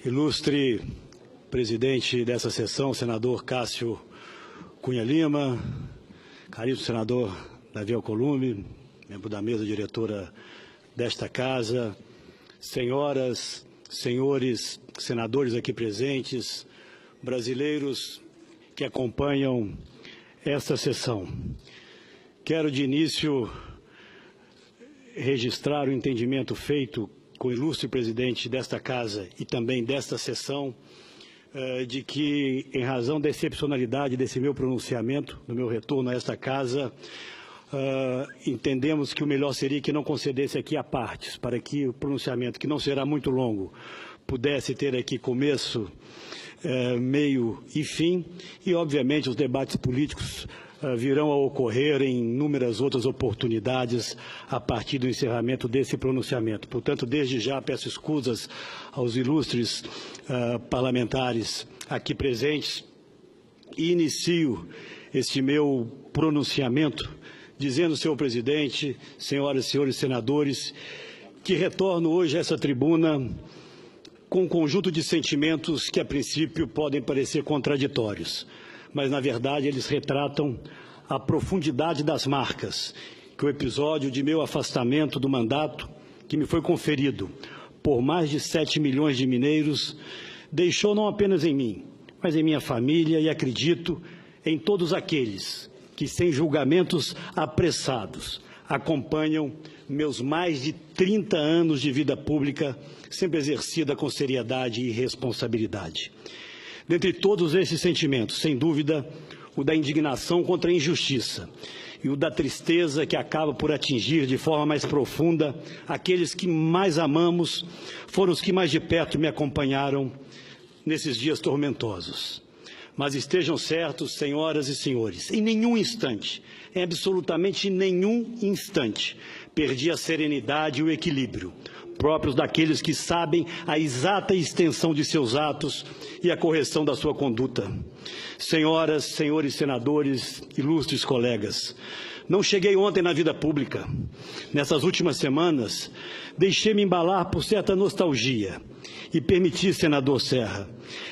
Ilustre presidente dessa sessão, senador Cássio Cunha Lima, caríssimo senador Davi Alcolumbre, membro da mesa diretora desta casa, senhoras, senhores senadores aqui presentes, brasileiros que acompanham esta sessão. Quero de início registrar o entendimento feito com o ilustre presidente desta casa e também desta sessão, de que, em razão da excepcionalidade desse meu pronunciamento, do meu retorno a esta casa, entendemos que o melhor seria que não concedesse aqui a partes, para que o pronunciamento, que não será muito longo, pudesse ter aqui começo, meio e fim, e, obviamente, os debates políticos virão a ocorrer em inúmeras outras oportunidades a partir do encerramento desse pronunciamento. Portanto, desde já peço escusas aos ilustres parlamentares aqui presentes e inicio este meu pronunciamento dizendo, senhor presidente, senhoras e senhores senadores, que retorno hoje a essa tribuna com um conjunto de sentimentos que, a princípio, podem parecer contraditórios, mas, na verdade, eles retratam a profundidade das marcas que o episódio de meu afastamento do mandato, que me foi conferido por mais de 7 milhões de mineiros, deixou não apenas em mim, mas em minha família e, acredito, em todos aqueles que, sem julgamentos apressados, acompanham meus mais de 30 anos de vida pública, sempre exercida com seriedade e responsabilidade. Dentre todos esses sentimentos, sem dúvida, o da indignação contra a injustiça e o da tristeza que acaba por atingir de forma mais profunda aqueles que mais amamos, foram os que mais de perto me acompanharam nesses dias tormentosos. Mas estejam certos, senhoras e senhores, em nenhum instante, em absolutamente nenhum instante, perdi a serenidade e o equilíbrio próprios daqueles que sabem a exata extensão de seus atos e a correção da sua conduta. Senhoras, senhores senadores, ilustres colegas, não cheguei ontem na vida pública. Nessas últimas semanas, deixei-me embalar por certa nostalgia e permiti, senador Serra,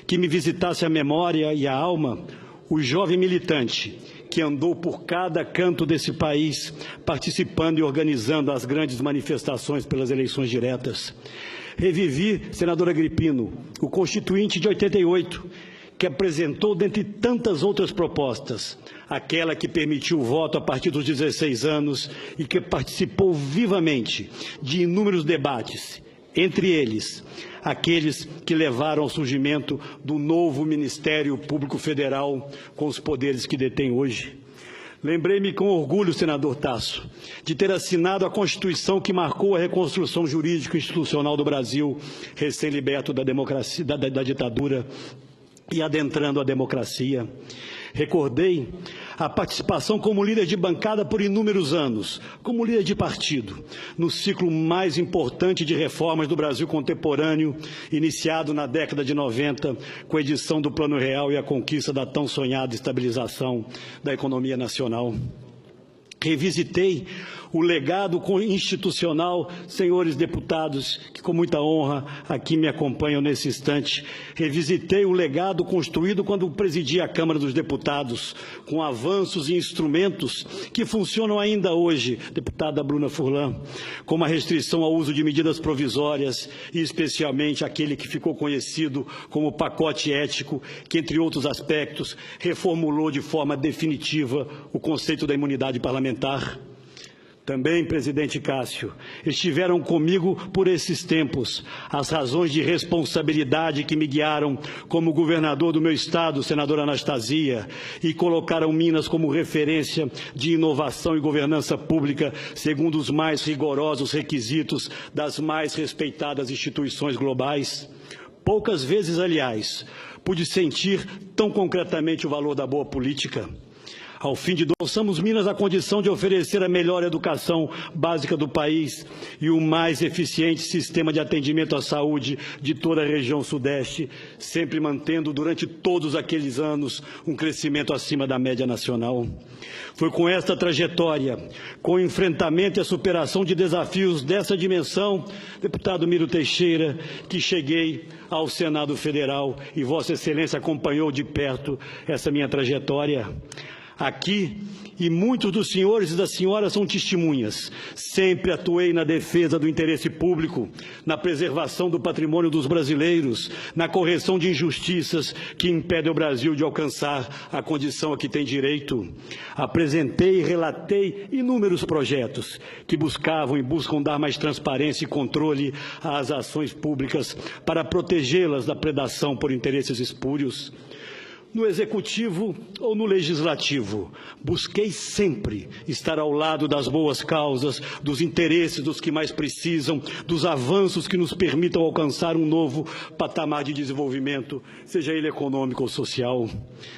que me visitasse a memória e a alma o jovem militante que andou por cada canto desse país, participando e organizando as grandes manifestações pelas eleições diretas. Revivi, senador Agripino, o Constituinte de 88, que apresentou, dentre tantas outras propostas, aquela que permitiu o voto a partir dos 16 anos e que participou vivamente de inúmeros debates, entre eles, aqueles que levaram ao surgimento do novo Ministério Público Federal com os poderes que detém hoje. Lembrei-me com orgulho, senador Tasso, de ter assinado a Constituição que marcou a reconstrução jurídica e institucional do Brasil, recém-liberto da democracia, da ditadura e adentrando a democracia. Recordei a participação como líder de bancada por inúmeros anos, como líder de partido, no ciclo mais importante de reformas do Brasil contemporâneo, iniciado na década de 90, com a edição do Plano Real e a conquista da tão sonhada estabilização da economia nacional. Revisitei o legado institucional, senhores deputados, que com muita honra aqui me acompanham nesse instante. Revisitei o legado construído quando presidi a Câmara dos Deputados, com avanços e instrumentos que funcionam ainda hoje, deputada Bruna Furlan, como a restrição ao uso de medidas provisórias e, especialmente, aquele que ficou conhecido como pacote ético, que, entre outros aspectos, reformulou de forma definitiva o conceito da imunidade parlamentar. Também, presidente Cássio, estiveram comigo por esses tempos as razões de responsabilidade que me guiaram como governador do meu estado, senadora Anastasia, e colocaram Minas como referência de inovação e governança pública segundo os mais rigorosos requisitos das mais respeitadas instituições globais. Poucas vezes, aliás, pude sentir tão concretamente o valor da boa política. Ao fim de doçamos Minas a condição de oferecer a melhor educação básica do país e o mais eficiente sistema de atendimento à saúde de toda a região sudeste, sempre mantendo durante todos aqueles anos um crescimento acima da média nacional. Foi com esta trajetória, com o enfrentamento e a superação de desafios dessa dimensão, deputado Miro Teixeira, que cheguei ao Senado Federal e Vossa Excelência acompanhou de perto essa minha trajetória. Aqui, e muitos dos senhores e das senhoras são testemunhas, sempre atuei na defesa do interesse público, na preservação do patrimônio dos brasileiros, na correção de injustiças que impedem o Brasil de alcançar a condição a que tem direito. Apresentei e relatei inúmeros projetos que buscavam e buscam dar mais transparência e controle às ações públicas para protegê-las da predação por interesses espúrios. No Executivo ou no Legislativo, busquei sempre estar ao lado das boas causas, dos interesses dos que mais precisam, dos avanços que nos permitam alcançar um novo patamar de desenvolvimento, seja ele econômico ou social,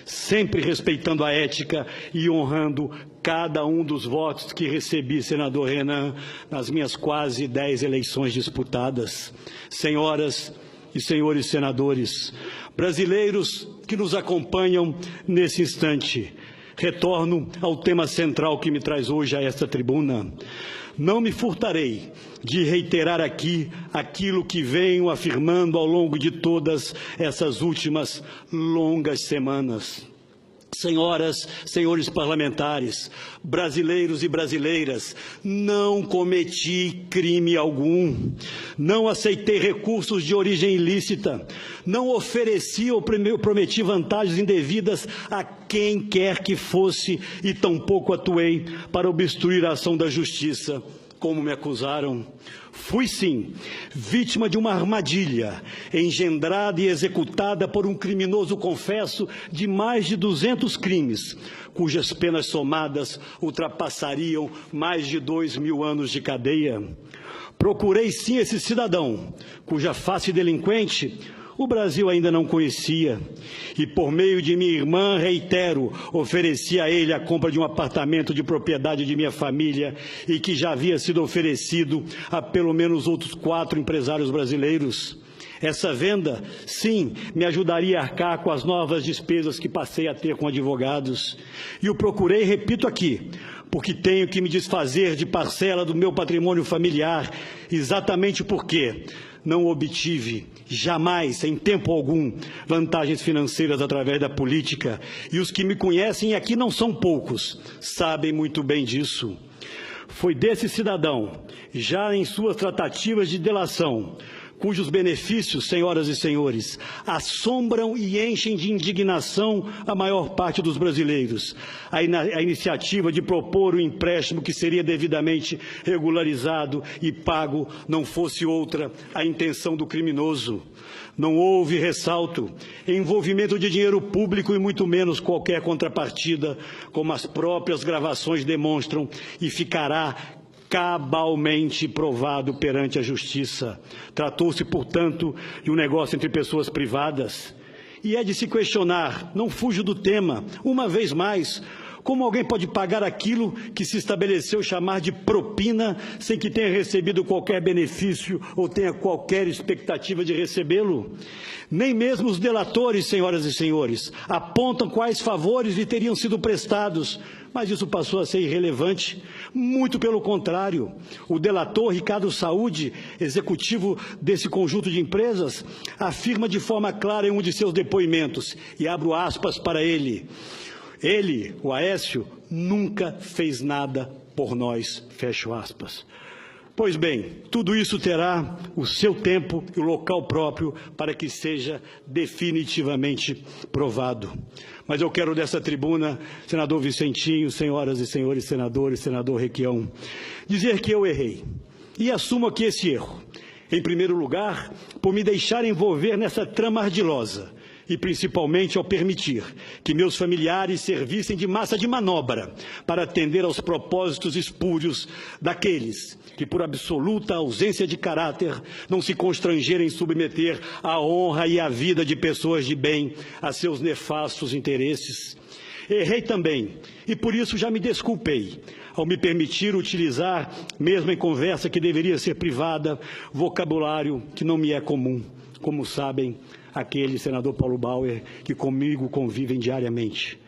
sempre respeitando a ética e honrando cada um dos votos que recebi, senador Renan, nas minhas quase 10 eleições disputadas. Senhoras e senhores senadores, brasileiros que nos acompanham nesse instante, retorno ao tema central que me traz hoje a esta tribuna. Não me furtarei de reiterar aqui aquilo que venho afirmando ao longo de todas essas últimas longas semanas. Senhoras, senhores parlamentares, brasileiros e brasileiras, não cometi crime algum, não aceitei recursos de origem ilícita, não ofereci ou prometi vantagens indevidas a quem quer que fosse e tampouco atuei para obstruir a ação da justiça, como me acusaram. Fui, sim, vítima de uma armadilha engendrada e executada por um criminoso confesso de mais de 200 crimes, cujas penas somadas ultrapassariam mais de 2.000 anos de cadeia. Procurei, sim, esse cidadão, cuja face delinquente o Brasil ainda não conhecia, e por meio de minha irmã, reitero, ofereci a ele a compra de um apartamento de propriedade de minha família e que já havia sido oferecido a pelo menos outros 4 empresários brasileiros. Essa venda, sim, me ajudaria a arcar com as novas despesas que passei a ter com advogados. E o procurei, repito aqui, porque tenho que me desfazer de parcela do meu patrimônio familiar, exatamente porque não obtive, jamais, em tempo algum, vantagens financeiras através da política. E os que me conhecem, e aqui não são poucos, sabem muito bem disso. Foi desse cidadão, já em suas tratativas de delação, cujos benefícios, senhoras e senhores, assombram e enchem de indignação a maior parte dos brasileiros. A iniciativa de propor o empréstimo que seria devidamente regularizado e pago não fosse outra a intenção do criminoso. Não houve, ressalto, envolvimento de dinheiro público e muito menos qualquer contrapartida, como as próprias gravações demonstram, e ficará cabalmente provado perante a Justiça. Tratou-se, portanto, de um negócio entre pessoas privadas. E é de se questionar, não fujo do tema, uma vez mais, como alguém pode pagar aquilo que se estabeleceu chamar de propina sem que tenha recebido qualquer benefício ou tenha qualquer expectativa de recebê-lo? Nem mesmo os delatores, senhoras e senhores, apontam quais favores lhe teriam sido prestados, mas isso passou a ser irrelevante. Muito pelo contrário, o delator Ricardo Saúde, executivo desse conjunto de empresas, afirma de forma clara em um de seus depoimentos, e abro aspas para ele: ele, o Aécio, nunca fez nada por nós, fecho aspas. Pois bem, tudo isso terá o seu tempo e o local próprio para que seja definitivamente provado. Mas eu quero dessa tribuna, senador Vicentinho, senhoras e senhores senadores, senador Requião, dizer que eu errei e assumo aqui esse erro. Em primeiro lugar, por me deixar envolver nessa trama ardilosa, e principalmente ao permitir que meus familiares servissem de massa de manobra para atender aos propósitos espúrios daqueles que, por absoluta ausência de caráter, não se constrangerem em submeter a honra e a vida de pessoas de bem a seus nefastos interesses. Errei também, e por isso já me desculpei, ao me permitir utilizar, mesmo em conversa que deveria ser privada, vocabulário que não me é comum, como sabem aquele senador Paulo Bauer que comigo convivem diariamente.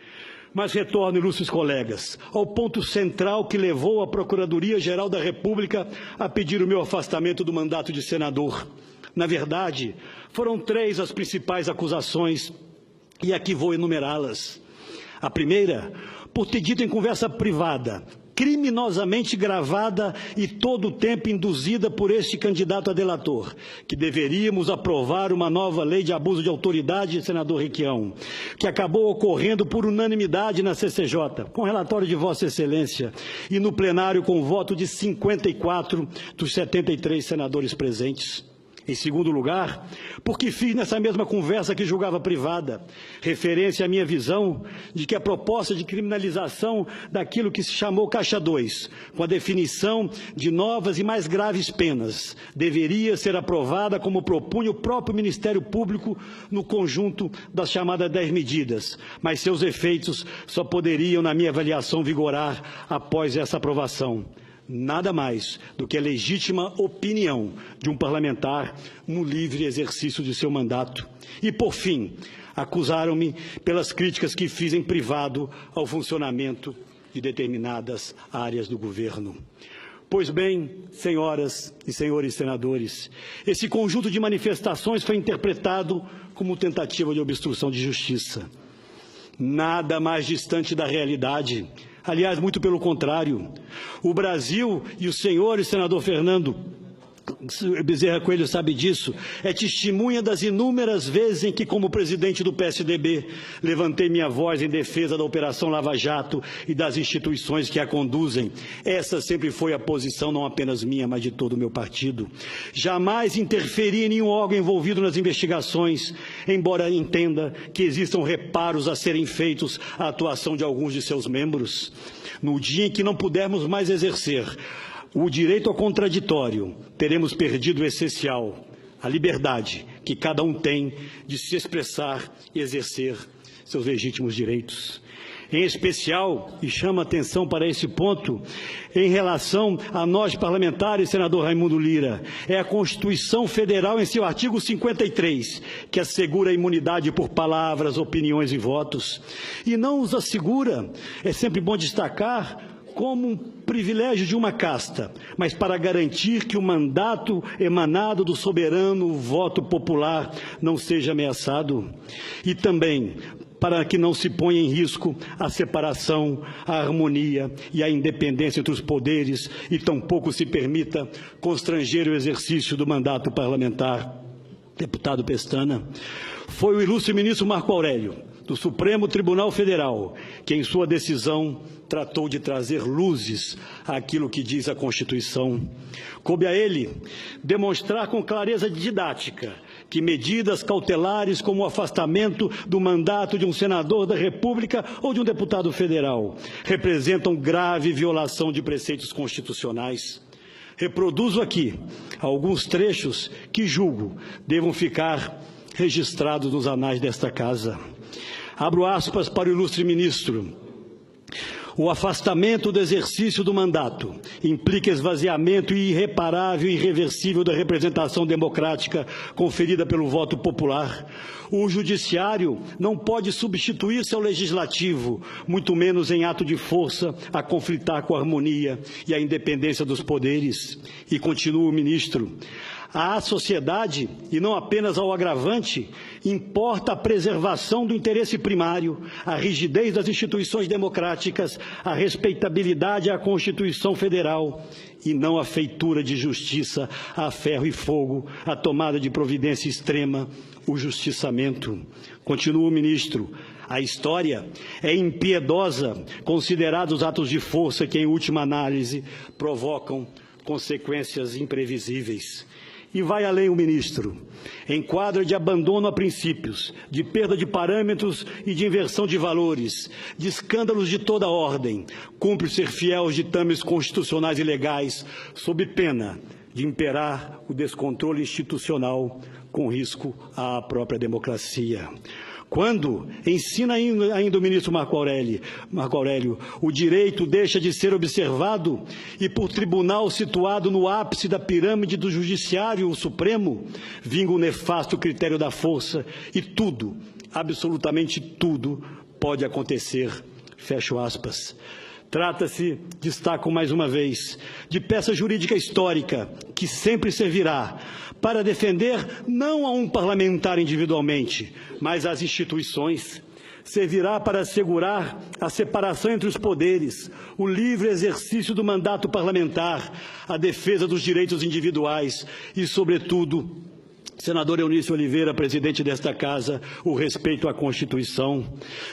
Mas retorno, ilustres colegas, ao ponto central que levou a Procuradoria-Geral da República a pedir o meu afastamento do mandato de senador. Na verdade, foram 3 as principais acusações, e aqui vou enumerá-las. A primeira, por ter dito em conversa privada, criminosamente gravada e todo o tempo induzida por este candidato a delator, que deveríamos aprovar uma nova lei de abuso de autoridade, senador Requião, que acabou ocorrendo por unanimidade na CCJ, com relatório de Vossa Excelência, e no plenário com voto de 54 dos 73 senadores presentes. Em segundo lugar, porque fiz nessa mesma conversa que julgava privada, referência à minha visão de que a proposta de criminalização daquilo que se chamou Caixa 2, com a definição de novas e mais graves penas, deveria ser aprovada como propunha o próprio Ministério Público no conjunto das chamadas 10 medidas, mas seus efeitos só poderiam, na minha avaliação, vigorar após essa aprovação. Nada mais do que a legítima opinião de um parlamentar no livre exercício de seu mandato. E, por fim, acusaram-me pelas críticas que fiz em privado ao funcionamento de determinadas áreas do governo. Pois bem, senhoras e senhores senadores, esse conjunto de manifestações foi interpretado como tentativa de obstrução de justiça. Nada mais distante da realidade. Aliás, muito pelo contrário. O Brasil, e o senhor senador Fernando Bezerra Coelho sabe disso, é testemunha das inúmeras vezes em que, como presidente do PSDB, levantei minha voz em defesa da Operação Lava Jato e das instituições que a conduzem. Essa sempre foi a posição, não apenas minha, mas de todo o meu partido. Jamais interferi em nenhum órgão envolvido nas investigações, embora entenda que existam reparos a serem feitos à atuação de alguns de seus membros. No dia em que não pudermos mais exercer o direito ao contraditório, teremos perdido o essencial, a liberdade que cada um tem de se expressar e exercer seus legítimos direitos. Em especial, e chama atenção para esse ponto, em relação a nós parlamentares, senador Raimundo Lira, é a Constituição Federal, em seu artigo 53, que assegura a imunidade por palavras, opiniões e votos. E não os assegura, é sempre bom destacar, como um privilégio de uma casta, mas para garantir que o mandato emanado do soberano voto popular não seja ameaçado. E também para que não se ponha em risco a separação, a harmonia e a independência entre os poderes e tampouco se permita constranger o exercício do mandato parlamentar. Deputado Pestana, foi o ilustre ministro Marco Aurélio, do Supremo Tribunal Federal, que em sua decisão tratou de trazer luzes àquilo que diz a Constituição. Coube a ele demonstrar com clareza didática que medidas cautelares como o afastamento do mandato de um senador da República ou de um deputado federal representam grave violação de preceitos constitucionais. Reproduzo aqui alguns trechos que julgo devam ficar registrados nos anais desta casa. Abro aspas para o ilustre ministro. O afastamento do exercício do mandato implica esvaziamento irreparável e irreversível da representação democrática conferida pelo voto popular. O judiciário não pode substituir-se ao legislativo, muito menos em ato de força, a conflitar com a harmonia e a independência dos poderes. E continua o ministro. À sociedade, e não apenas ao agravante, importa a preservação do interesse primário, a rigidez das instituições democráticas, a respeitabilidade à Constituição Federal, e não a feitura de justiça a ferro e fogo, a tomada de providência extrema, o justiçamento. Continua o ministro. A história é impiedosa, considerados os atos de força que, em última análise, provocam consequências imprevisíveis. E vai além o ministro. Em quadro de abandono a princípios, de perda de parâmetros e de inversão de valores, de escândalos de toda ordem, cumpre ser fiel aos ditames constitucionais e legais, sob pena de imperar o descontrole institucional com risco à própria democracia. Quando, ensina ainda o ministro Marco Aurélio, o direito deixa de ser observado e por tribunal situado no ápice da pirâmide do judiciário, o Supremo, vinga o nefasto critério da força e tudo, absolutamente tudo, pode acontecer. Fecho aspas. Trata-se, destaco mais uma vez, de peça jurídica histórica que sempre servirá para defender não a um parlamentar individualmente, mas às instituições. Servirá para assegurar a separação entre os poderes, o livre exercício do mandato parlamentar, a defesa dos direitos individuais e, sobretudo, senador Eunício Oliveira, presidente desta Casa, o respeito à Constituição.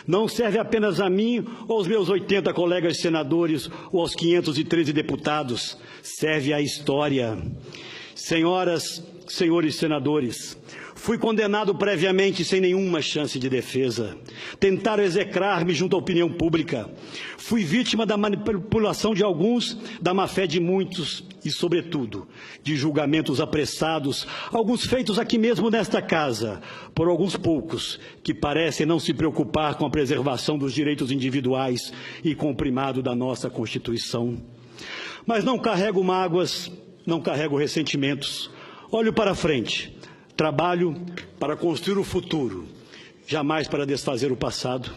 Não serve apenas a mim ou aos meus 80 colegas senadores ou aos 513 deputados. Serve à história. Senhoras, senhores senadores, fui condenado previamente sem nenhuma chance de defesa. Tentaram execrar-me junto à opinião pública. Fui vítima da manipulação de alguns, da má-fé de muitos e, sobretudo, de julgamentos apressados, alguns feitos aqui mesmo nesta casa, por alguns poucos, que parecem não se preocupar com a preservação dos direitos individuais e com o primado da nossa Constituição. Mas não carrego mágoas, não carrego ressentimentos. Olho para frente. Trabalho para construir o futuro, jamais para desfazer o passado.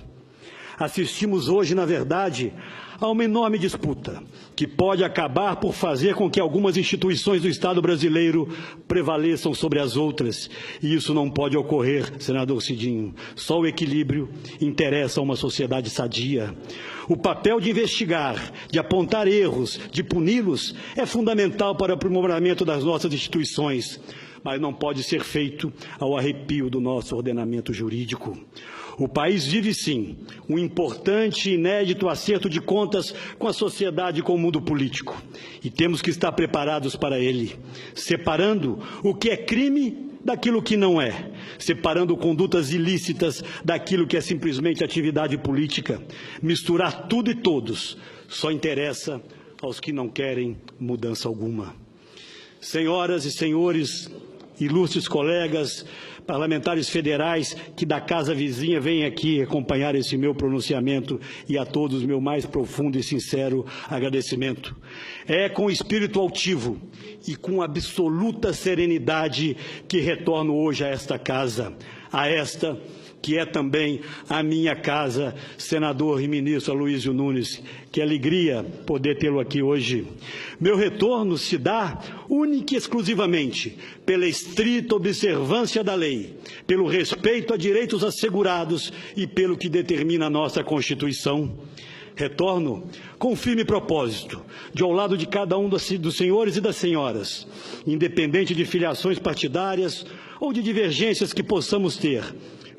Assistimos hoje, na verdade, a uma enorme disputa que pode acabar por fazer com que algumas instituições do Estado brasileiro prevaleçam sobre as outras. E isso não pode ocorrer, senador Cidinho. Só o equilíbrio interessa a uma sociedade sadia. O papel de investigar, de apontar erros, de puni-los, é fundamental para o aprimoramento das nossas instituições, mas não pode ser feito ao arrepio do nosso ordenamento jurídico. O país vive, sim, um importante e inédito acerto de contas com a sociedade e com o mundo político. E temos que estar preparados para ele, separando o que é crime daquilo que não é, separando condutas ilícitas daquilo que é simplesmente atividade política. Misturar tudo e todos só interessa aos que não querem mudança alguma. Senhoras e senhores, ilustres colegas, parlamentares federais que da casa vizinha vêm aqui acompanhar esse meu pronunciamento, e a todos meu mais profundo e sincero agradecimento. É com espírito altivo e com absoluta serenidade que retorno hoje a esta casa, a esta que é também a minha casa, senador e ministro Aloysio Nunes. Que alegria poder tê-lo aqui hoje. Meu retorno se dá única e exclusivamente pela estrita observância da lei, pelo respeito a direitos assegurados e pelo que determina a nossa Constituição. Retorno com firme propósito, de ao lado de cada um dos senhores e das senhoras, independente de filiações partidárias ou de divergências que possamos ter,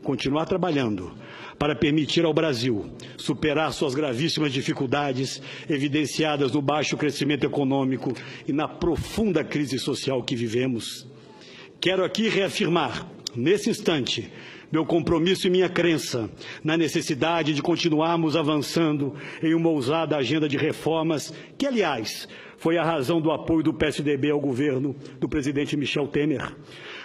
continuar trabalhando para permitir ao Brasil superar suas gravíssimas dificuldades evidenciadas no baixo crescimento econômico e na profunda crise social que vivemos. Quero aqui reafirmar, nesse instante, meu compromisso e minha crença na necessidade de continuarmos avançando em uma ousada agenda de reformas que, aliás, foi a razão do apoio do PSDB ao governo do presidente Michel Temer.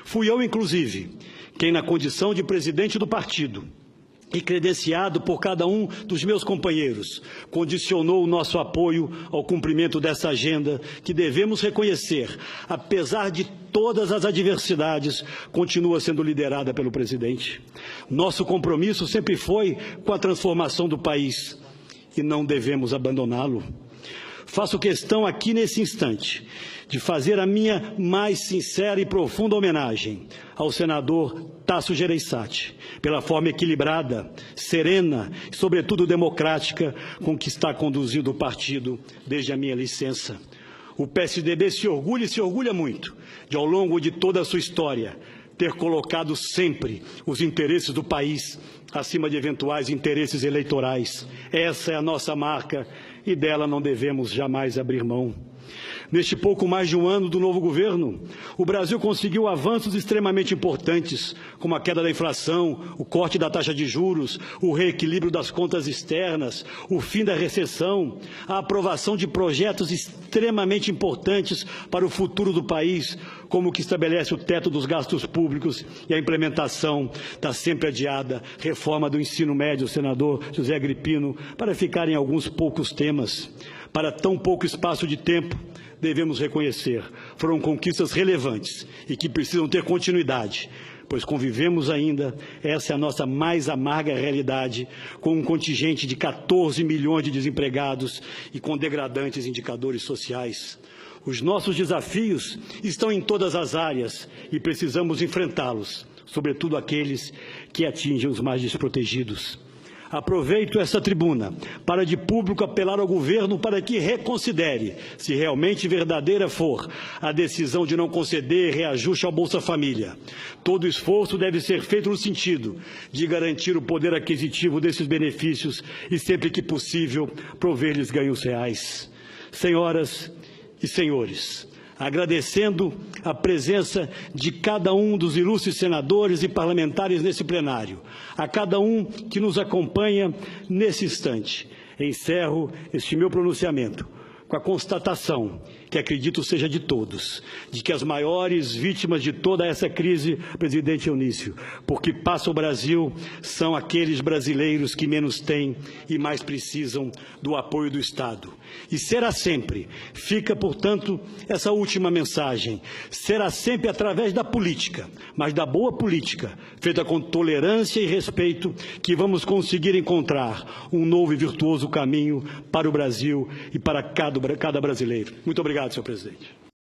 Fui eu, inclusive, quem, na condição de presidente do partido e credenciado por cada um dos meus companheiros, condicionou o nosso apoio ao cumprimento dessa agenda que devemos reconhecer, apesar de todas as adversidades, continua sendo liderada pelo presidente. Nosso compromisso sempre foi com a transformação do país e não devemos abandoná-lo. Faço questão aqui nesse instante de fazer a minha mais sincera e profunda homenagem ao senador Tasso Gereissati, pela forma equilibrada, serena e, sobretudo, democrática com que está conduzindo o partido desde a minha licença. O PSDB se orgulha e se orgulha muito de, ao longo de toda a sua história, ter colocado sempre os interesses do país acima de eventuais interesses eleitorais. Essa é a nossa marca e dela não devemos jamais abrir mão. Neste pouco mais de um ano do novo governo, o Brasil conseguiu avanços extremamente importantes, como a queda da inflação, o corte da taxa de juros, o reequilíbrio das contas externas, o fim da recessão, a aprovação de projetos extremamente importantes para o futuro do país, como o que estabelece o teto dos gastos públicos e a implementação da sempre adiada reforma do ensino médio, senador José Agripino, para ficar em alguns poucos temas. Para tão pouco espaço de tempo, devemos reconhecer, foram conquistas relevantes e que precisam ter continuidade, pois convivemos ainda, essa é a nossa mais amarga realidade, com um contingente de 14 milhões de desempregados e com degradantes indicadores sociais. Os nossos desafios estão em todas as áreas e precisamos enfrentá-los, sobretudo aqueles que atingem os mais desprotegidos. Aproveito esta tribuna para de público apelar ao governo para que reconsidere, se realmente verdadeira for, a decisão de não conceder reajuste ao Bolsa Família. Todo esforço deve ser feito no sentido de garantir o poder aquisitivo desses benefícios e, sempre que possível, prover-lhes ganhos reais. Senhoras e senhores, agradecendo a presença de cada um dos ilustres senadores e parlamentares nesse plenário, a cada um que nos acompanha nesse instante, encerro este meu pronunciamento com a constatação, que acredito seja de todos, de que as maiores vítimas de toda essa crise, presidente Eunício, porque passa o Brasil, são aqueles brasileiros que menos têm e mais precisam do apoio do Estado. E será sempre, fica, portanto, essa última mensagem, será sempre através da política, mas da boa política, feita com tolerância e respeito, que vamos conseguir encontrar um novo e virtuoso caminho para o Brasil e para cada brasileiro. Muito obrigado, senhor presidente.